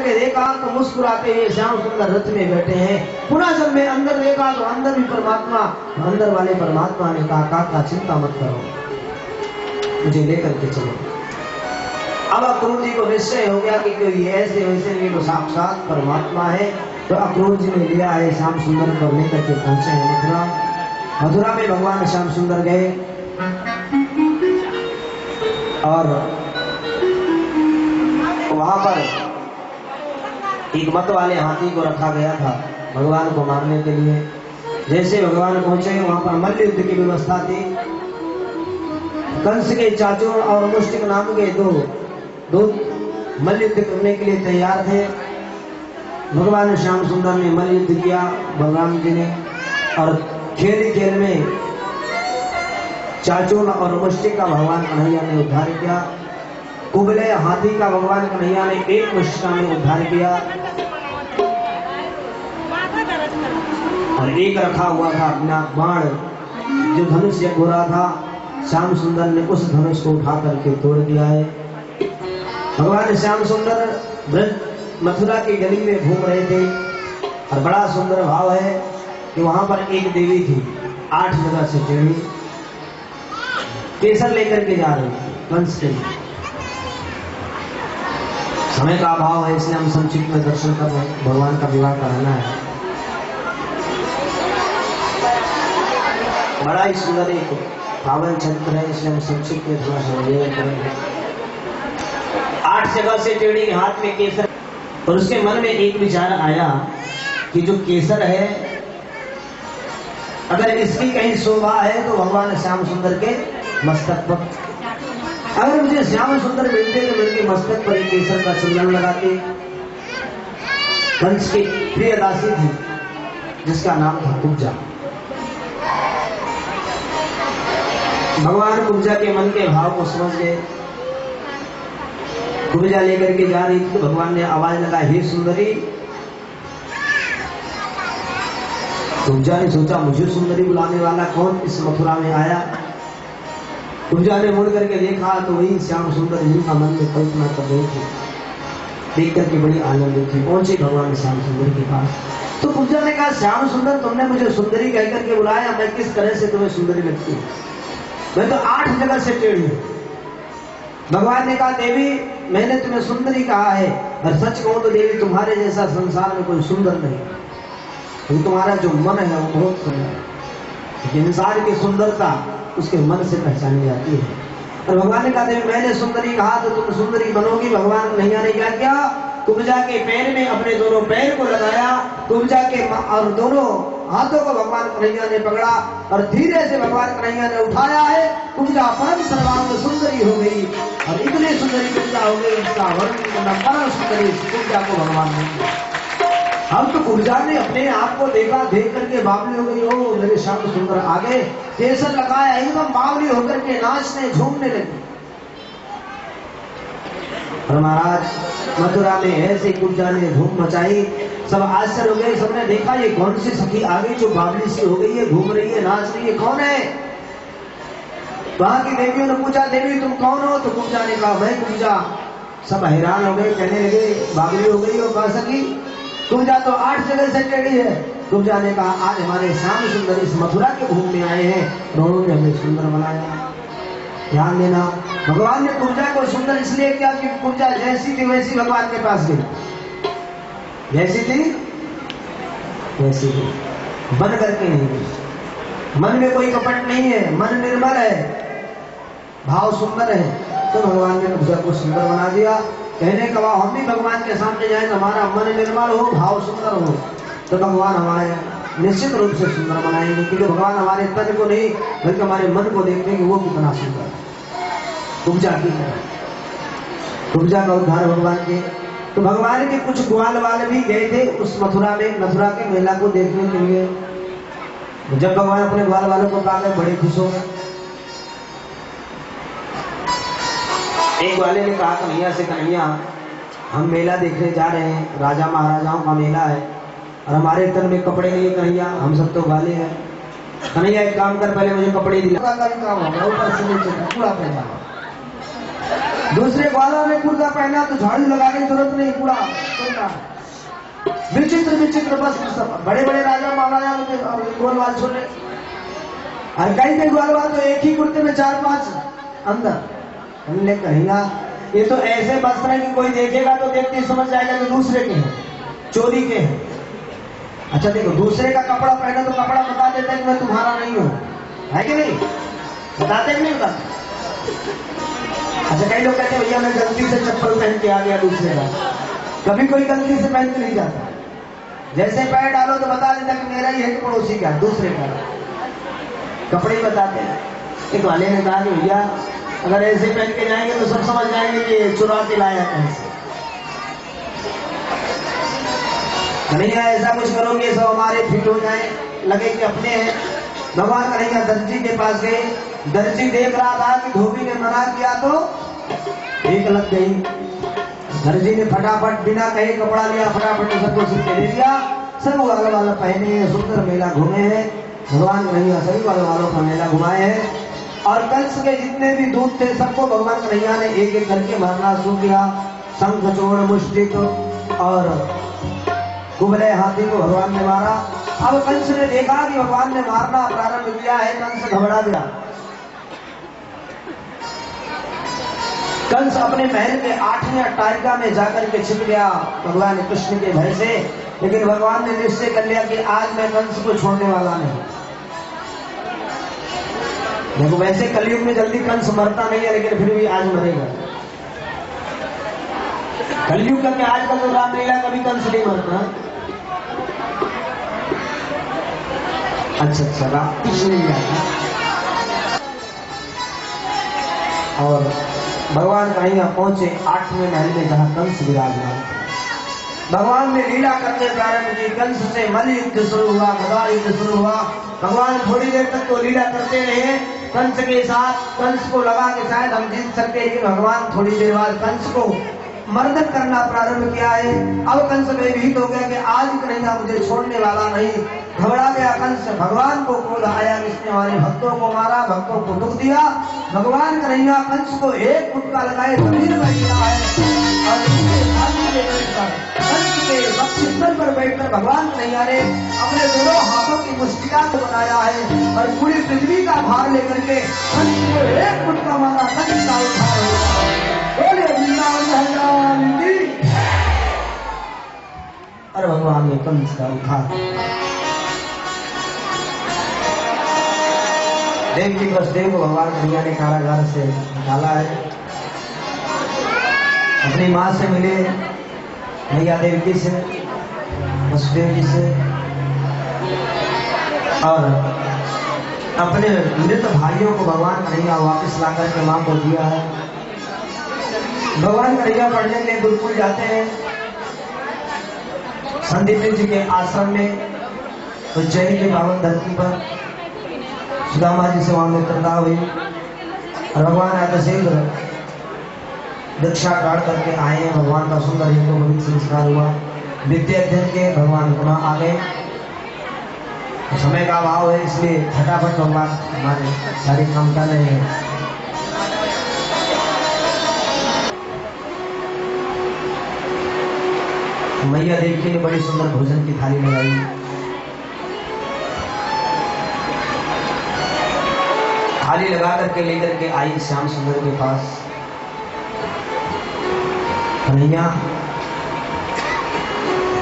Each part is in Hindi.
करके देखा तो मुस्कुराते हुए श्याम सुंदर रथ में बैठे हैं। पुनः जब मैं अंदर देखा तो अंदर भी परमात्मा, अंदर वाले परमात्मा ने कहा काका चिंता मत करो, मुझे लेकर के चलो। अब अक्रूर जी को निश्चय हो गया कि कोई ऐसे वैसे नहीं, तो साक्षात परमात्मा है। तो अक्रूर जी ने लिया है श्याम सुंदर को लेकर के पहुंचे हैं मथुरा। मथुरा में भगवान श्याम सुंदर गए और वहां पर एक मत वाले हाथी को रखा गया था भगवान को मारने के लिए। जैसे भगवान पहुंचे वहां पर मल्ल युद्ध की व्यवस्था थी। कंस के चाचू और मुष्टिक नाम के दो मल्ल युद्ध करने के लिए तैयार थे। भगवान श्याम सुंदर ने मल्ल युद्ध किया बलराम जी ने, और खेल खेल में चाचून और मुष्टिक का भगवान कन्हैया ने उद्धार किया। कुबले हाथी का भगवान कन्हैया ने एक मुष्टिका में उद्धार किया, और एक रखा हुआ था अपना बाण जो धनुष से घोरा था। श्याम सुंदर ने उस धनुष को उठा करके तोड़ दिया है। भगवान श्याम सुंदर मथुरा की गली में घूम रहे थे, और बड़ा सुंदर भाव है कि वहां पर एक देवी थी 8 जगह से टेढ़ी, केसर लेकर के जा रही थी कंस के लिए। समय का अभाव है इसलिए हम संक्षिप्त में दर्शन कर रहे हैं। भगवान का विवाह कराना है। बड़ा ही सुंदर एक पावन चरित्र है, इसलिए हम संक्षिप्त में थोड़ा सा निवेदन करेंगे। 8 जगह से टेढ़ी, हाथ में केसर, और उसके मन में एक विचार आया कि जो केसर है अगर इसकी कहीं शोभा है तो भगवान श्याम सुंदर के मस्तक पर, अगर मुझे श्याम सुंदर मिलते तो मेरे मस्तक पर एक केसर का चंदन लगाते। कंस की प्रिय दासी थी जिसका नाम था कुब्जा। भगवान कुब्जा के मन के भाव को समझ गए। कुब्जा लेकर के जा रही थी तो भगवान ने आवाज लगा, हे सुंदरी। कुब्जा ने सोचा मुझे सुंदरी बुलाने वाला कौन इस मथुरा में आया। कुब्जा ने मुड़ करके देखा तो वही श्याम सुंदर जिनका मन में कल्पना कर रही थी। देख करके बड़ी आनंदित थी। पहुंचे भगवान श्याम सुंदर के पास तो कुब्जा ने कहा, श्याम सुंदर तुमने मुझे सुंदरी कहकर के बुलाया, मैं किस तरह से तुम्हें सुंदरी लगती हूँ? मैं तो 8 जगह से टेढ़ी हूँ। भगवान ने कहा, देवी मैंने तुम्हें सुंदरी कहा है, और सच कहूं तो देवी तुम्हारे जैसा संसार में कोई सुंदर नहीं, तो तुम्हारा जो मन है वो बहुत सुंदर है। इंसान की सुंदरता उसके मन से पहचानी जाती है। और भगवान ने कहा, देवी मैंने सुंदरी कहा तो तुम सुंदरी बनोगी। भगवान कन्हैया ने क्या किया, कुब्जा के पैर में अपने दोनों पैर को लगाया, कुब्जा के और दोनों हाथों को भगवान कन्हैया ने पकड़ा, और धीरे से भगवान कन्हैया ने उठाया है। कुब्जा परम सर्वांग सुंदरी हो गई, और इतनी सुंदरी कुब्जा हो गई इसका वर्णन करना परम सुंदरी कुब्जा को भगवान ने। अब तो कुब्जा ने अपने आप को देखा, देख करके बावली हो गई। ओ मेरे श्याम सुंदर आगे केसर लगाया, एकदम बावली होकर के नाचने झूमने लगी। और महाराज मथुरा में ऐसे कुब्जा ने धूम मचाई, सब आश्चर्य हो गए। सबने देखा ये कौन सी सखी आ गई जो बावली सी हो गई है, घूम रही है, नाच रही है, कौन है? वहां की देवियों ने पूछा, देवी तुम कौन हो? तो कुब्जा ने कहा, मैं कुब्जा। सब हैरान हो गए, कहने लगे बावली हो गई और कह सकी? कुब्जा तो 8 जगह से टेढ़ी है। कुब्जा ने कहा, आज हमारे श्याम सुंदर इस मथुरा के घूमने आए हैं, उन्होंने हमें सुंदर बनाया। ध्यान देना, भगवान ने कुब्जा को सुंदर इसलिए किया कि कुब्जा जैसी थी वैसी भगवान के पास गई, जैसी थी वैसी थी, बन करके नहीं गई। मन में कोई कपट नहीं है, मन निर्मल है, भाव सुंदर है, तो भगवान ने कुब्जा को सुंदर बना दिया। कहने का भाव हम भी भगवान के सामने जाए तो हमारा मन निर्मल हो, भाव सुंदर हो, तो भगवान हमारे निश्चित रूप से सुंदर बनाएंगे। क्योंकि भगवान हमारे तन को नहीं बल्कि हमारे मन को देखते कि वो कितना सुंदर है। कुब्जा की कुब्जा का उद्धार भगवान के। तो भगवान के कुछ ग्वाल वाले भी गए थे उस मथुरा में, मथुरा के मेला को देखने के लिए। जब भगवान अपने ग्वाल वालों को पा गए बड़े खुश हो गए। एक ग्वाले ने कहा, कन्हैया से, कन्हैया हम मेला देखने जा रहे हैं, राजा महाराजाओं का मेला है, और हमारे तन में कपड़े नहीं है कन्हैया, हम सब तो ग्वाले हैं। कन्हैया एक काम कर, पहले मुझे कपड़े दिला। काम होगा ऊपर से नीचे पूरा पहना। दूसरे ग्वालों ने कुर्ता पहना तो झाड़ू लगाने की जरूरत नहीं, कूड़ा विचित्र विचित्र बस बड़े बड़े राजा महाराजा गोलवाल छोड़े। और कई कई गोलवाल तो एक ही कुर्ते में 4-5 अंदर। हमने कहेगा ये तो ऐसे वस्त्र है कि कोई देखेगा तो देखते ही समझ जाएगा कि दूसरे के हैं, चोरी के हैं। अच्छा देखो, दूसरे का कपड़ा पहना तो कपड़ा बता देता है कि मैं तुम्हारा नहीं हूं, है कि नहीं? बताते कि नहीं बताते? अच्छा कई लोग कहते हैं भैया मैं गलती से चप्पल पहन के आ गया दूसरे का। कभी कोई गलती से पहन के नहीं जाता, जैसे पैर डालो तो बता देता कि मेरा ही है कि पड़ोसी का, दूसरे का। कपड़े ही बताते हैं। एक वाले ने कहा कि भैया अगर ऐसे पहन के जाएंगे तो सब समझ जाएंगे कि चुरा के लाया कैसे। नहीं ऐसा कुछ करोगे सब हमारे फिट हो जाए, लगे कि अपने हैं। भगवान कन्हैया दर्जी के पास गए। दर्जी देख रहा था कि धोबी ने मना किया तो एक लग गई। दर्जी ने फटाफट बिना कहे कपड़ा लिया, फटाफट सबको सीख के दे दिया। सब वाले वाला पहने हैं, सुंदर मेला घूमे हैं। भगवान कन्हैया सभी वाले वालों का मेला घुमाए हैं। और कंस के जितने भी दूत थे सबको भगवान कन्हैया ने एक एक करके मारना शुरू किया। शंख चोर मुष्टिक और कुबले हाथी को भगवान ने मारा। अब कंस ने देखा कि भगवान ने मारना प्रारंभ किया है, कंस घबरा गया। कंस अपने महल के 8वीं अट्टालिका में जाकर के छिप गया भगवान कृष्ण के भय से। लेकिन भगवान ने निश्चय कर लिया कि आज मैं कंस को छोड़ने वाला नहीं। देखो वैसे कलयुग में जल्दी कंस मरता नहीं है, लेकिन फिर भी आज मरेगा। कलयुग का क्या, आजकल तो रामलीला कभी कंस नहीं मरता। अच्छा कृष्ण नहीं जाता। और भगवान कन्हैया पहुंचे 8वें महल में जहां कंस विराजमान। भगवान ने लीला करने प्रारंभ की। कंस से मल युद्ध शुरू हुआ, गदा युद्ध शुरू हुआ। भगवान थोड़ी देर तक तो लीला करते रहे कंस के साथ। कंस को लगा कि शायद हम जीत सकते हैं, लेकिन भगवान थोड़ी देर बाद कंस को मर्दन करना प्रारंभ किया है। अब कंस भयभीत हो गया कि आज कन्हैया मुझे छोड़ने वाला नहीं। घबरा गया कंस। भगवान को क्रोध आया, इसने हमारे भक्तों को मारा, भक्तों को दुख दिया। भगवान कन्हैया कंस को एक फुटका लगाए जमीन पर गिरा है। और कंस के वक्षस्थल पर बैठकर भगवान कन्हैया ने अपने दोनों हाथों की मुष्टिया को बनाया है और पूरी पृथ्वी का भार लेकर के कंस को एक फुटका मारा। कंस का उद्धार हो और भगवान ने कंस का उद्धार। देवकी वसुदेव को भगवान कन्हैया ने कारागार से निकाला है। अपनी माँ से मिले, मैया देवकी से, वसुदेव जी से, और अपने मृत भाइयों को भगवान कन्हैया वापस लाकर के माँ को दिया है। भगवान कन्हैया पढ़ने के लिए गुरुकुल जाते हैं। संदीप जी के आश्रम में उज्जैन के पावन धरती पर सुदामा जी से वहां मित्रता हुई और भगवान अग्रसेन दीक्षा ग्रहण करके आए हैं। भगवान का सुंदर हिंदू संस्कार हुआ। विद्या अध्ययन के भगवान पुनः आ गए। समय का अभाव है, इसलिए फटाफट भगवान हमारे सारे काम कर रहे हैं। मैया देवकी ने बड़ी सुंदर भोजन की थाली लगाई। थाली लगा करके लेकर के आई श्याम सुंदर के पास। कन्हैया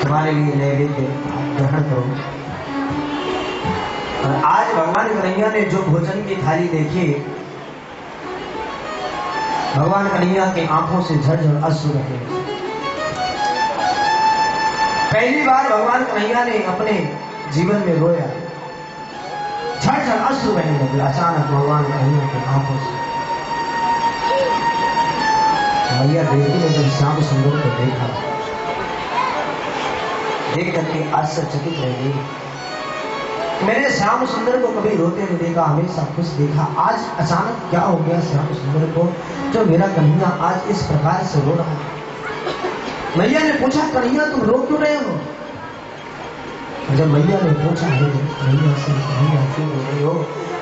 तुम्हारे लिए नैवेद्य ग्रहण करो। और आज भगवान कन्हैया ने जो भोजन की थाली देखी, भगवान कन्हैया की आंखों से झरझर अश्रु रहे। पहली बार भगवान कन्हैया ने अपने जीवन में रोया। झरझर अश्रु बहने लगे अचानक भगवान कन्हैया की आंखों से। मैया देवी ने जब श्याम सुंदर को देखा, देख करके आश्चर्यचकित रह गई। मैंने श्याम सुंदर को कभी रोते नहीं देखा, हमेशा खुश देखा। आज अचानक क्या हो गया श्याम सुंदर को जो मेरा कन्हैया आज इस प्रकार से रो रहा है। मैया ने पूछा, कन्हैया तुम रो क्यों रहे हो? जब मैया ने पूछा है कन्हैया से, कन्हैया क्यों रो रहे हो?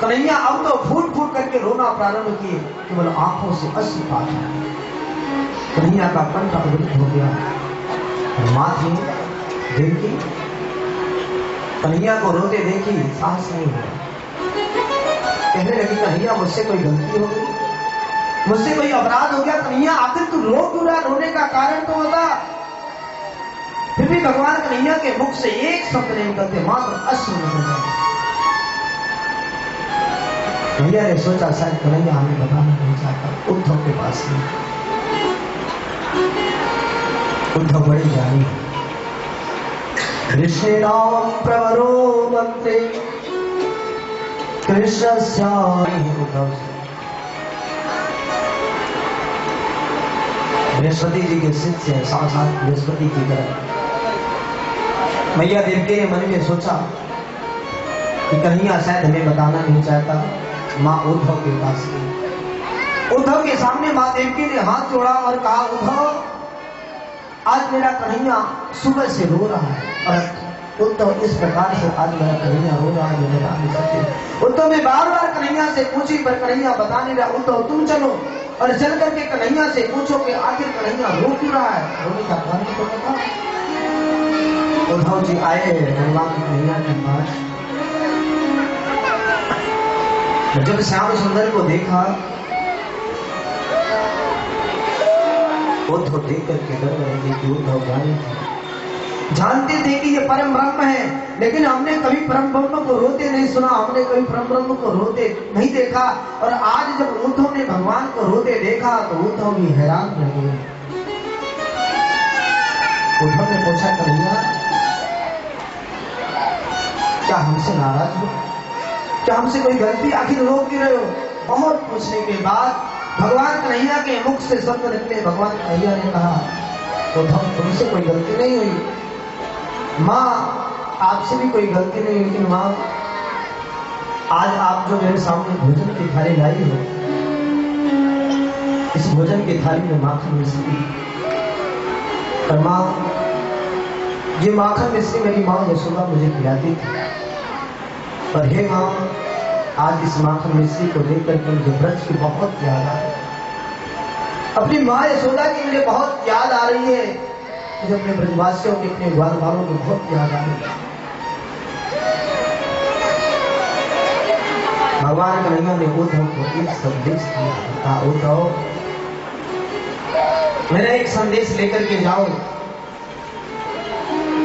कन्हैया अब तो फूट फूट करके रोना प्रारंभ किए, केवल आंखों से अश्रुपात। कन्हैया का कंठ अवरुद्ध हो गया। माँ थी देवकी, कन्हैया को रोते देखी साहस नहीं हुआ। कहने लगी कन्हैया मुझसे कोई गलती हो गई, मुझसे कोई अपराध हो गया। कन्हैया आखिर तू रो क्यों रहा, रोने का कारण तो बता। फिर भी भगवान कन्हैया के मुख से एक शब्द नहीं निकलते, मात्र अश्रु निकल जाते। कन्हैया ने सोचा शायद कन्हैया हमें बताना नहीं चाहता। उद्धव के पास में उद्धव बड़ी जानी, कृष्णेनाम प्रवरो वक्ते कृष्णस्यामि उद्धव। बृहस्पति जी के शिष्य है, साक्षात बृहस्पति की तरह। मैया देवकी ने मन में सोचा कि कन्हैया शायद हमें बताना नहीं चाहता। माँ उद्धव के पास गई। उद्धव के सामने माँ देवकी ने हाथ जोड़ा और कहा उद्धव आज मेरा कन्हैया सुबह से रो रहा है। और उद्धव इस प्रकार से आज मेरा कन्हैया रो रहा है, मैं बता नहीं सकती। उद्धव ने बार बार कन्हैया से पूछी पर कन्हैया बता नहीं रहा। उद्धव तुम चलो और चल करके कन्हैया से पूछो कि आखिर कन्हैया रो क्यों रहा है, रोने का कारण तो बता। उद्धव जी आए भगवान कन्हैया के पास। जब श्याम सुंदर को देखा, उद्धव देख करके डर रहे कि उद्धव जानते थे कि ये परम ब्रह्म है, लेकिन हमने कभी परम ब्रह्म को रोते नहीं सुना, हमने कभी परम ब्रह्म को रोते नहीं देखा। और आज जब उद्धव ने भगवान को रोते देखा तो उद्धव भी हैरान रह गए। उद्धव ने पूछा कन्हैया क्या हमसे नाराज हो, क्या हमसे कोई गलती, आखिर रो क्यों रहे हो। बहुत पूछने के बाद भगवान कन्हैया के मुख से शब्द निकले। भगवान कन्हैया ने कहा उद्धव तुमसे कोई गलती नहीं हुई, माँ आपसे भी कोई गलती नहीं, लेकिन माँ आज आप जो मेरे सामने भोजन की थाली लाई हो, इस भोजन की थाली में माखन मिश्री, और माँ ये माखन मिश्री मेरी माँ यशोदा मुझे खिलाती थी। और हे माँ आज इस माखन मिश्री को लेकर के मुझे ब्रज की बहुत याद आ रही है, अपनी माँ यशोदा की मुझे बहुत याद आ रही है, मुझे अपने ब्रजवासियों के, अपने ग्वाल वालों को बहुत याद आ रही है। भगवान कन्हैया ने उद्धव को एक संदेश दिया। उद्धव मेरा एक संदेश लेकर के जाओ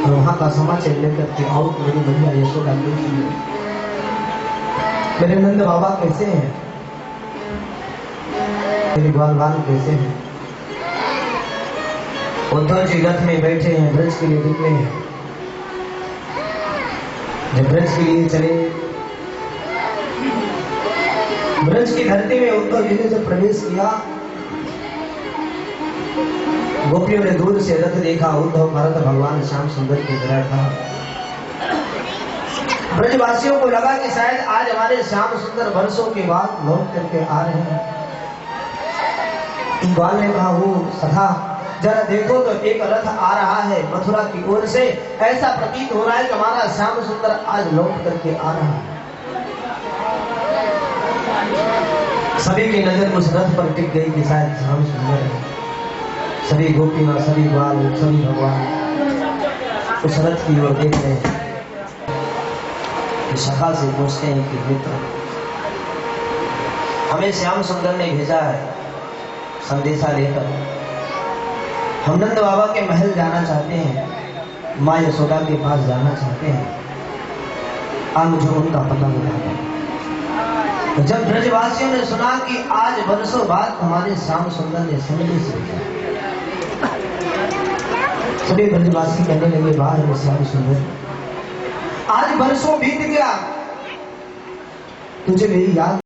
और वहां का समाचार लेकर के आओ। मेरी मैया यशोदा कैसी है, मेरे नंद बाबा कैसे हैं, मेरे ग्वाल वाल कैसे हैं। उद्धव जी रथ में बैठे हैं, ब्रज के लिए निकले हैं। जब ब्रज के लिए चले, ब्रज की धरती में उद्धव जी ने जब प्रवेश किया, गोपियों ने दूर से रथ देखा। उद्धव भरत भगवान श्याम सुंदर की तरह था। ब्रजवासियों को लगा कि शायद आज हमारे श्याम सुंदर वर्षों के बाद लौट करके आ रहे हैं। इकबाल ने कहा वो सखा जरा देखो तो एक रथ आ रहा है मथुरा की ओर से, ऐसा प्रतीत हो रहा है कि हमारा श्याम सुंदर आज लौट करके आ रहा है। सभी की नजर उस रथ पर टिक गई कि शायद श्याम सुंदर है। सभी गोपियां, सभी ग्वाल, सभी भगवान उस रथ की ओर देख रहे हैं। सखा से पूछते हैं कि मित्र हमें श्याम सुंदर ने भेजा है संदेशा लेकर, हम नंद बाबा के महल जाना चाहते हैं, माँ यशोदा के पास जाना चाहते हैं, आप मुझे उनका पता बता दें। जब ब्रजवासियों ने सुना कि आज वर्षों बाद हमारे श्याम सुंदर ने संदेश भेजा, सभी ब्रजवासी कहने लगे बाहर में श्याम सुंदर आज वर्षों बीत गया, तुझे मेरी याद